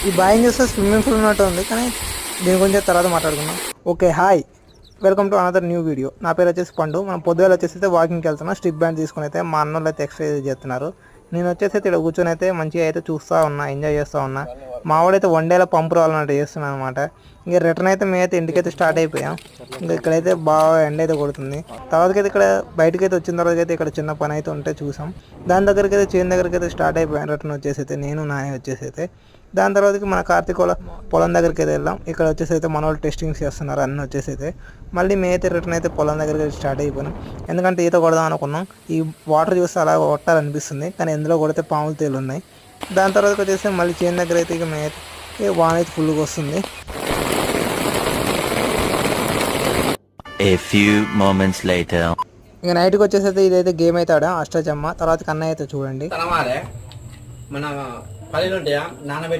ఈ బాయ్ చూస్తే swimming pool ఉన్నట్టు ఉంది, కానీ దీని గురించి తర్వాత మాట్లాడుకుందాం. Okay, hi, welcome to another new video. నా పేరు వచ్చేసి పండు. మనం పొద్దుగాల వచ్చేసి అయితే వాకింగ్కి వెళ్తున్నాం. స్ట్రిప్ బ్యాండ్ తీసుకుని అయితే మా అన్నోళ్ళు అయితే ఎక్సర్సైజ్ చేస్తున్నారు. నేను వచ్చేసి అయితే ఇక్కడ కూర్చొని అయితే మంచిగా అయితే చూస్తూ ఉన్నా, ఎంజాయ్ చేస్తూ ఉన్నా. మా వాడైతే వన్డేలో పంపు రావాలన్నట్టు చేస్తున్నాను అనమాట. ఇంకా రిటర్న్ అయితే మేమైతే ఇంటికైతే స్టార్ట్ అయిపోయాం. ఇంకా ఇక్కడైతే బాగా ఎండ అయితే కొడుతుంది. తర్వాతకైతే ఇక్కడ బయటకైతే వచ్చిన తర్వాత అయితే ఇక్కడ చిన్న పని అయితే ఉంటే చూసాం. దాని దగ్గరికి అయితే చేను దగ్గరికి అయితే స్టార్ట్ అయిపోయాను. రిటర్న్ వచ్చేసి అయితే నేను నానే వచ్చేసి అయితే దాని తర్వాతకి మన కార్తీక్ వాళ్ళ పొలం దగ్గరికి అయితే వెళ్ళాం. ఇక్కడ వచ్చేసి అయితే మన వాళ్ళు టెస్టింగ్స్ చేస్తున్నారు అన్నీ వచ్చేసి అయితే. మళ్ళీ మేమైతే రిటర్న్ అయితే పొలం దగ్గరికి స్టార్ట్ అయిపోయినాం. ఎందుకంటే ఈత కొడదాం అనుకున్నాం. ఈ వాటర్ చూస్తే అలా కొట్టాలనిపిస్తుంది, కానీ ఎందులో కొడితే పాములు తేలు ఉన్నాయి. దాని తర్వాత వచ్చేసి మళ్ళీ చేను దగ్గర అయితే ఇక మేమైతే వాన అయితే ఫుల్గా వస్తుంది. A few moments later. ఇక నైట్కి వచ్చేసి అయితే ఇదైతే గేమ్ అయితే ఆడాం, అష్టాచమ్మ. తర్వాత కన్నయ్య అయితే చూడండి. మన పల్లెలు ఉంటాయా నానబెట్టి